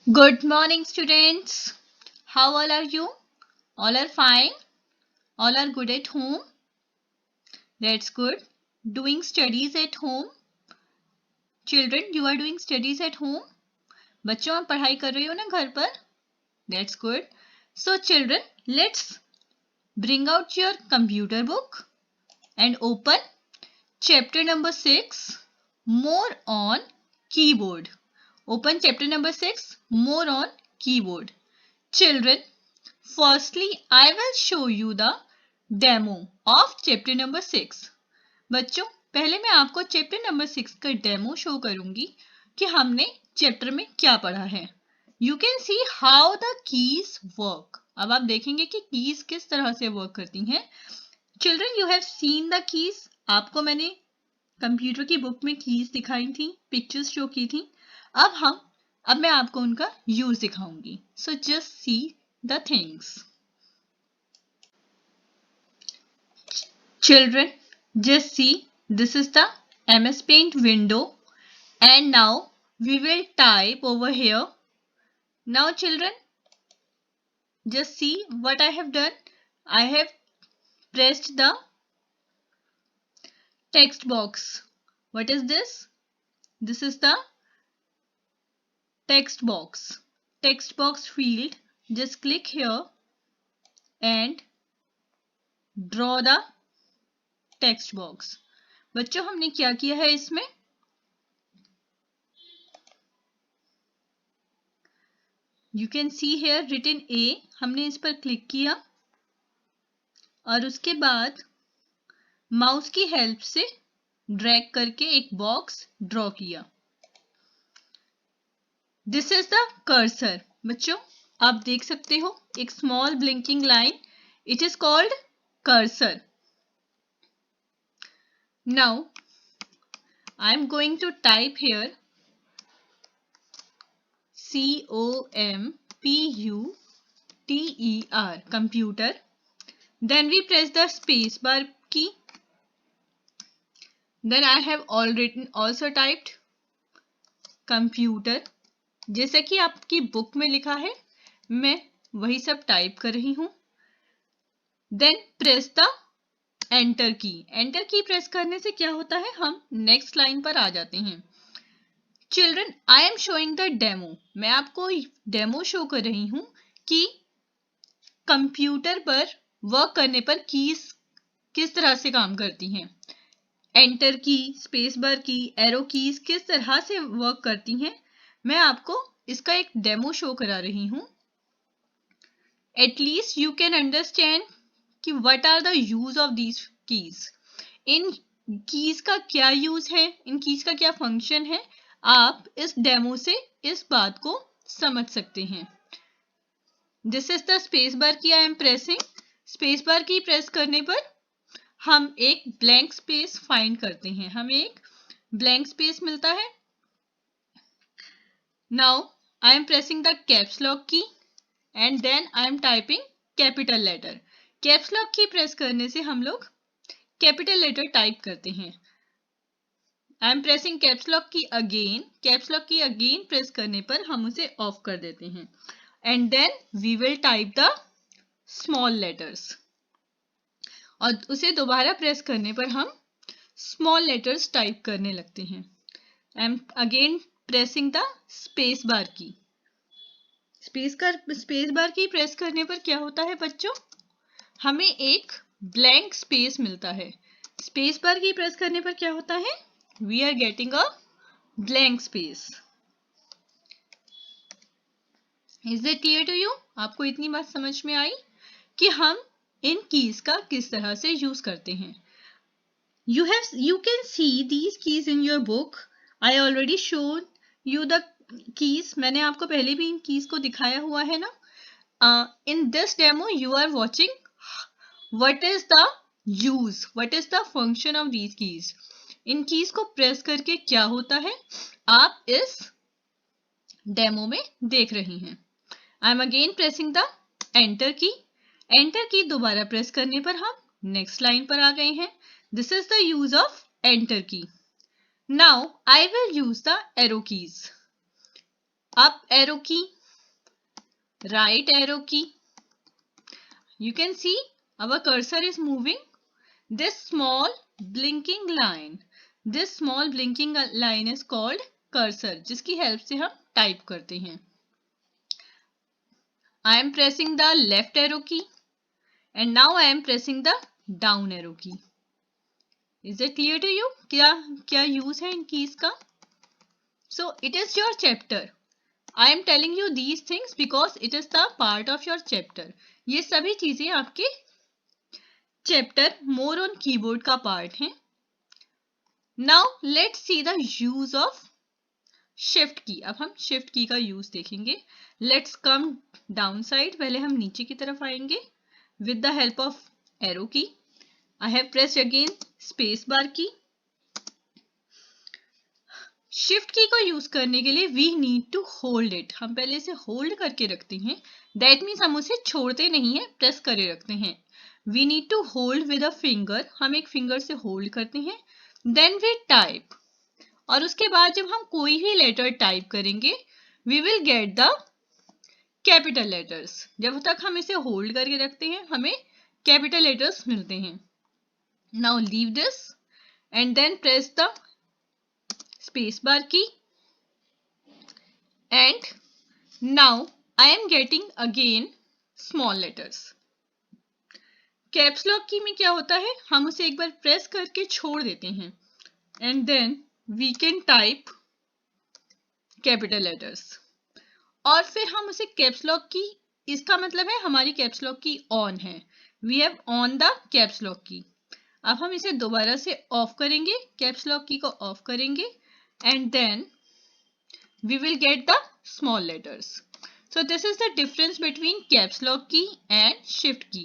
Good morning, students. How all are you? All are fine? All are good at home? That's good. Doing studies at home? Children, you are doing studies at home? बच्चों आप पढ़ाई कर रहे हो ना घर पर? That's good. So children, let's bring out your computer book and open chapter number 6, More on Keyboard. Open chapter number 6, More on Keyboard. Children, firstly, I will show you the demo of chapter number 6. बच्चों, पहले मैं आपको chapter number 6 का demo show करूंगी कि हमने chapter में क्या पढ़ा है. You can see how the keys work. अब आप देखेंगे कि कीज किस तरह से वर्क करती हैं. Children, you have seen the keys. आपको मैंने कंप्यूटर की बुक में कीज दिखाई थी, पिक्चर्स शो की थी. अब मैं आपको उनका यूज दिखाऊंगी. So just see the things. Children, just see, this is the MS Paint window and now we will type over here. Now children, just see what I have done. I have pressed the text box. What is this? This is the text box. Text box field. Just click here and draw the text box. बच्चों हमने क्या किया है इसमें? You can see here written A. हमने इस पर click किया और उसके बाद माउस की हेल्प से ड्रैग करके एक बॉक्स ड्रॉ किया. This is the cursor. बच्चों आप देख सकते हो एक small blinking line. It is called cursor. Now I am going to type here COMPUTER, computer. Then we press the space bar key. Then I have also typed computer. जैसे कि आपकी book में लिखा है मैं वही सब टाइप कर रही हूं. देन प्रेस द एंटर की. एंटर की प्रेस करने से क्या होता है, हम नेक्स्ट लाइन पर आ जाते हैं. Children, I am showing the demo. मैं आपको डेमो शो कर रही हूं कि कंप्यूटर पर वर्क करने पर कीज किस तरह से काम करती हैं. एंटर की, स्पेस बार की, एरो कीज किस तरह से वर्क करती हैं. मैं आपको इसका एक डेमो शो करा रही हूं. एटलीस्ट यू कैन अंडरस्टैंड कि what are the use of these keys. इन कीज का क्या यूज है, इन कीज का क्या फंक्शन है, आप इस डेमो से इस बात को समझ सकते हैं. This is the space bar key. I am pressing. Space bar key press करने पर हम एक ब्लैंक स्पेस फाइंड करते हैं. हमें एक ब्लैंक स्पेस मिलता है. Now I am pressing the caps lock key and then I am typing capital letter. Caps lock key press करने से हम लोग कैपिटल लेटर टाइप करते हैं. I am pressing caps lock key again. Caps lock key again press करने पर हम उसे ऑफ कर देते हैं. And then we will type the small letters. और उसे दोबारा प्रेस करने पर हम स्मॉल लेटर्स टाइप करने लगते हैं. I am again pressing the space bar key. Space bar key press करने पर क्या होता है बच्चों, हमें एक ब्लैंक स्पेस मिलता है. स्पेस बार की प्रेस करने पर क्या होता है, we are getting a blank space. Is it clear to you? आपको इतनी बात समझ में आई कि हम इन कीज का किस तरह से यूज करते हैं. You can see these keys in your book. I already showed you the keys. मैंने आपको पहले भी इन कीज को दिखाया हुआ है ना. In this demo you are watching what is the use, what is the function of these keys. In keys को प्रेस करके क्या होता है आप इस डेमो में देख रही हैं. I am again pressing the enter की. एंटर की दोबारा प्रेस करने पर हम नेक्स्ट लाइन पर आ गए हैं. This is the use of enter key. Now I will use the arrow keys. अब arrow key right arrow key. You can see our cursor is moving. This small blinking line is called cursor, जिसकी help से हम type करते हैं. I am pressing the left arrow key and now I am pressing the down arrow key. Is it clear to you? क्या use है इन keys का? So it is your chapter. I am telling you these things because it is the part of your chapter. ये सभी चीजें आपके chapter more on keyboard का part है. Now let's see the use of shift key. अब हम shift key का use देखेंगे. Let's come down side. पहले हम नीचे की तरफ आएंगे with the help of arrow key. I have pressed again space bar key. Shift key को यूज करने के लिए we need to hold it. हम पहले इसे होल्ड करके रखते हैं. दैट मीन्स हम उसे छोड़ते नहीं है, प्रेस करे रखते हैं. We need to hold with a finger. हम एक फिंगर से होल्ड करते हैं. Then we type. और उसके बाद जब हम कोई भी लेटर टाइप करेंगे we will get the capital letters. जब तक हम इसे होल्ड करके रखते हैं हमें कैपिटल लेटर्स मिलते हैं. Now leave this and then press the space bar key and now I am getting again small letters. Caps lock की में क्या होता है, हम उसे एक बार प्रेस करके छोड़ देते हैं and then we can type capital letters. और फिर हम उसे कैप्स लॉक की, इसका मतलब है हमारी कैप्स लॉक की ऑन है. We have on the caps lock key. अब हम इसे दोबारा से ऑफ करेंगे, कैप्स लॉक की को ऑफ करेंगे and then we will get the small letters. So this is the difference between caps lock key and shift key.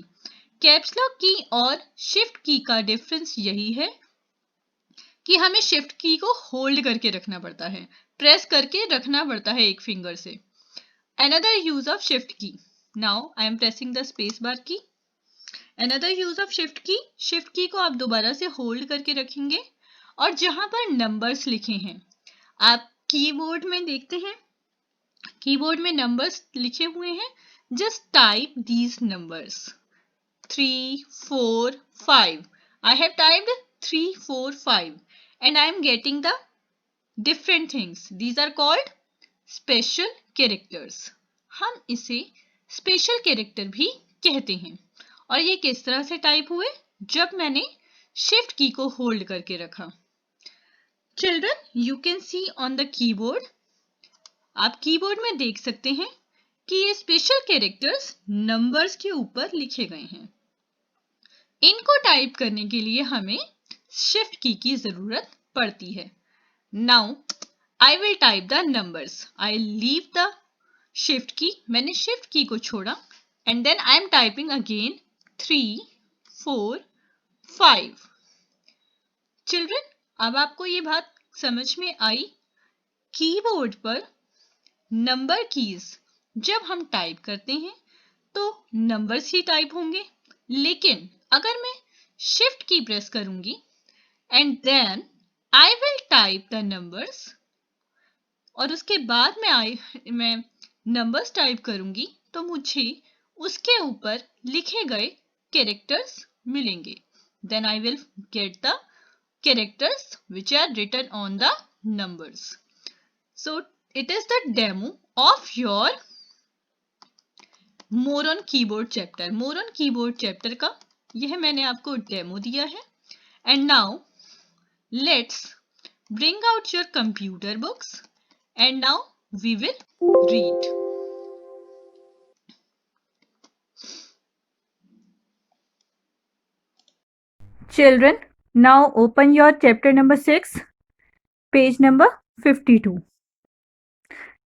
Caps lock key और shift key का difference यही है कि हमें shift key को hold करके रखना पड़ता है, press करके रखना पड़ता है एक finger से. Another use of shift key. Now I am pressing the space bar key. Another use of shift key को आप दोबारा से hold करके रखेंगे और जहां पर नंबर्स लिखे हैं, आप कीबोर्ड में देखते हैं, कीबोर्ड में नंबर्स लिखे हुए हैं. Just type these numbers 3, 4, 5. I have typed 3, 4, 5 and I am getting the different things. These are called special characters. हम इसे स्पेशल कैरेक्टर भी कहते हैं. और ये किस तरह से टाइप हुए, जब मैंने शिफ्ट की को होल्ड करके रखा. Children, you can see on the keyboard. आप कीबोर्ड में देख सकते हैं कि ये स्पेशल कैरेक्टर्स नंबर्स के ऊपर लिखे गए हैं. इनको टाइप करने के लिए हमें शिफ्ट की जरूरत पड़ती है. Now I will type the numbers. I leave the shift key. मैंने शिफ्ट की को छोड़ा and then I am typing again 3, 4, 5. Children, अब आपको ये बात समझ में आई, कीबोर्ड पर नंबर कीज जब हम टाइप करते हैं तो नंबर्स ही टाइप होंगे. लेकिन अगर मैं शिफ्ट की प्रेस करूंगी and then I will type the numbers और उसके बाद मैं नंबर्स टाइप करूंगी तो मुझे उसके ऊपर लिखे गए कैरेक्टर्स मिलेंगे. Then I will get the characters which are written on the numbers. So it is the demo of your more on keyboard chapter. More on keyboard chapter का यह मैंने आपको डेमो दिया है. And now let's bring out your computer books and now we will read. Children, now open your chapter number 6, page number 52.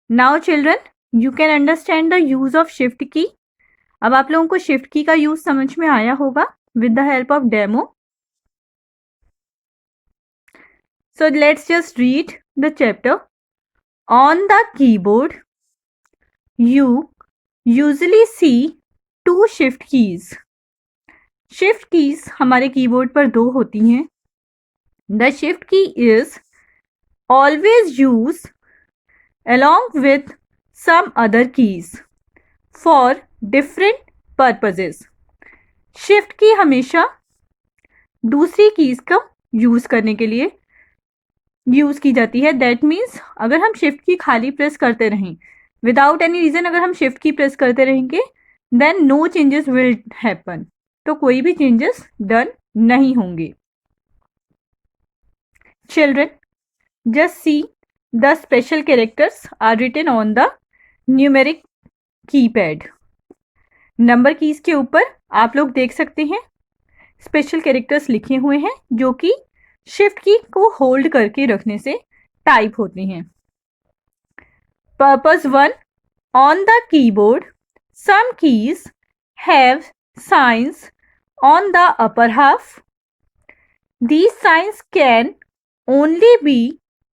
Now children, you can understand the use of shift key. अब आप लोगों को shift key का use समझ में आया होगा with the help of demo. So let's just read the chapter. On the keyboard, you usually see 2 shift keys. Shift keys हमारे कीबोर्ड पर 2 होती हैं. द शिफ्ट की is always use along with some other keys. For different purposes. Shift की हमेशा दूसरी keys को use करने के लिए यूज की जाती है। दैट मीन्स अगर हम शिफ्ट की खाली प्रेस करते रहें विदाउट एनी रीजन, अगर हम शिफ्ट की प्रेस करते रहेंगे then no changes will happen, तो कोई भी चेंजेस डन नहीं होंगे। Children just see the special characters are written on the numeric keypad. Number keys के ऊपर आप लोग देख सकते हैं स्पेशल कैरेक्टर्स लिखे हुए हैं जो कि शिफ्ट की को होल्ड करके रखने से टाइप होते हैं। Purpose 1, on the keyboard some keys have signs on the upper half. These signs can only be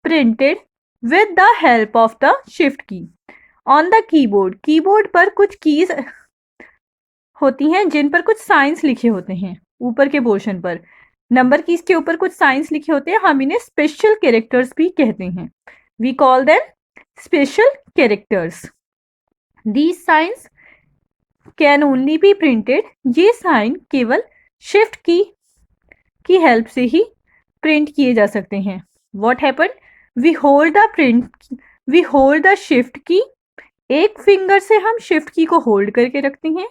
printed with the help of the shift key. On the keyboard, keyboard पर कुछ keys होती हैं जिन पर कुछ science लिखे होते हैं। ऊपर के पोर्शन पर नंबर कीज के ऊपर कुछ साइंस लिखे होते हैं, हम इन्हें स्पेशल कैरेक्टर्स भी कहते हैं। We call them special characters. These signs can only be printed, ये साइन केवल शिफ्ट की हेल्प से ही प्रिंट किए जा सकते हैं। What happened? We hold the shift की, एक फिंगर से हम शिफ्ट की को होल्ड करके रखते हैं,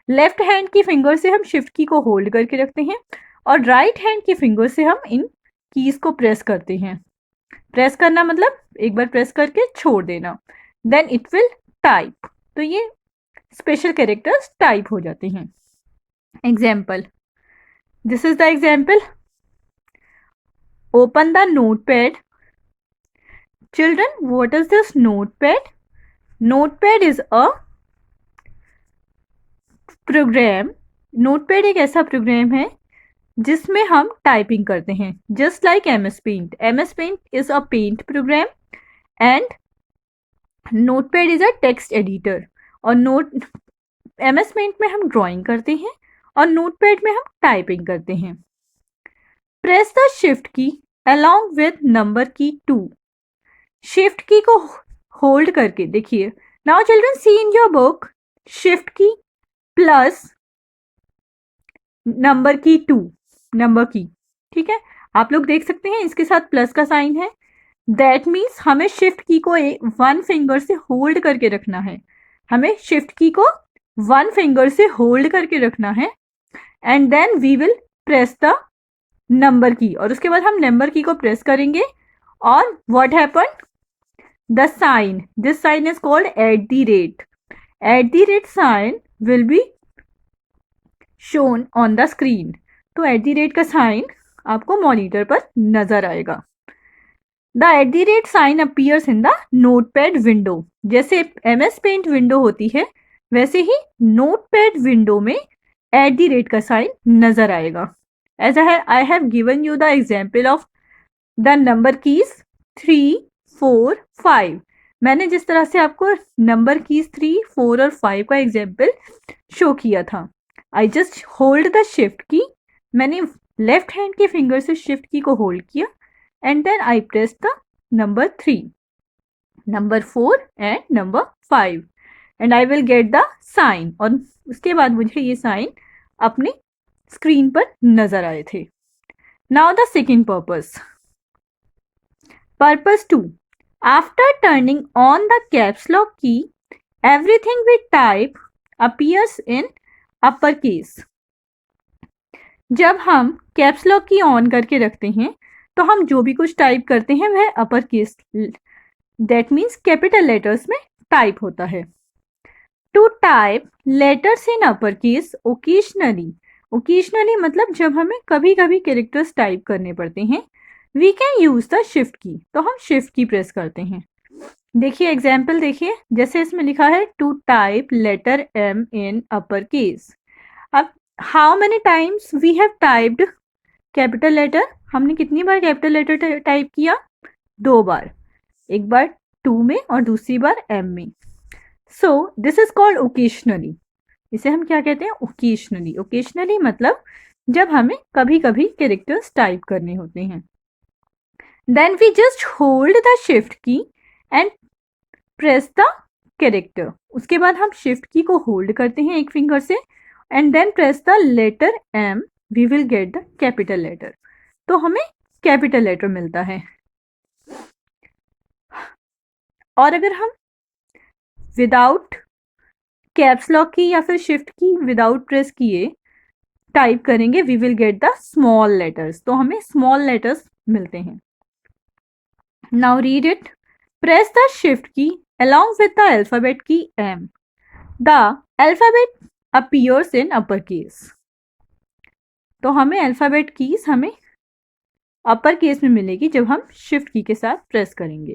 लेफ्ट हैंड की फिंगर से हम शिफ्ट की को होल्ड करके रखते हैं और राइट हैंड की फिंगर से हम इन कीज को प्रेस करते हैं। प्रेस करना मतलब एक बार प्रेस करके छोड़ देना, देन इट विल टाइप। तो ये स्पेशल कैरेक्टर्स टाइप हो जाते हैं। Example, this is the example. Open the notepad. Children, what is this notepad? Notepad is a program. Notepad एक ऐसा प्रोग्राम है जिसमें हम टाइपिंग करते हैं, just like MS Paint. MS Paint is a paint program and Notepad is a text editor. और MS Paint में हम ड्राइंग करते हैं और Notepad में हम टाइपिंग करते हैं। Press the shift key along with number key 2. Shift key को होल्ड करके देखिए। Now children see in your book, shift key plus number key 2, number की, ठीक है, आप लोग देख सकते हैं इसके साथ प्लस का साइन है। दैट मीन्स हमें शिफ्ट की को वन फिंगर से होल्ड करके रखना है। हमें शिफ्ट की को वन फिंगर से होल्ड करके रखना है and then we will press the number key, और उसके बाद हम नंबर की को प्रेस करेंगे और what happen, the sign, this sign is called at the rate. At the rate sign will be shown on the screen. तो at the rate का साइन आपको मॉनिटर पर नजर आएगा। The at the rate sign appears in the notepad window. जैसे MS paint window होती है वैसे ही नोटपैड विंडो में एट द रेट का साइन नजर आएगा। As I have given you the example of the number keys 3, 4, 5. मैंने जिस तरह से आपको नंबर कीज 3, 4 और 5 का एग्जाम्पल शो किया था। I just hold the shift key, मैंने लेफ्ट हैंड के फिंगर से शिफ्ट की को होल्ड किया and then I press the number 3, number 4 and number 5 and I will get the sign. और उसके बाद मुझे ये साइन अपने स्क्रीन पर नजर आए थे। Now the second purpose, purpose 2, after turning on the caps lock key everything we type appears in upper case. जब हम कैप्स लॉक की ऑन करके रखते हैं तो हम जो भी कुछ टाइप करते हैं वह upper case, that means capital letters में टाइप होता है। To type letters in upper case occasionally, occasionally मतलब जब हमें कभी कभी कैरेक्टर्स टाइप करने पड़ते हैं, we can use the shift key, तो हम शिफ्ट की प्रेस करते हैं। देखिए एग्जाम्पल देखिए, जैसे इसमें लिखा है to type letter M in upper case. अब how many times we have typed capital letter, हमने कितनी बार कैपिटल लेटर टाइप किया? 2 बार, एक बार 2 में और दूसरी बार M में। So this is called occasionally, इसे हम क्या कहते हैं? ओकेजनली। ओकेजनली मतलब जब हमें कभी कभी कैरेक्टर्स टाइप करने होते हैं। Then we just hold the shift key and press the character. उसके बाद हम शिफ्ट की को होल्ड करते हैं एक फिंगर से and then press the letter M, we will get the capital letter. तो हमें कैपिटल लेटर मिलता है। और अगर हम विदाउट कैप्स लॉक की या फिर शिफ्ट की विदाउट प्रेस किए टाइप करेंगे, we will get the small letters. तो हमें स्मॉल लेटर्स मिलते हैं। Now read it. Press the shift key along with the alphabet key M. The alphabet appears in uppercase. तो हमें alphabet keys हमें upper case में मिलेगी जब हम शिफ्ट की के साथ प्रेस करेंगे।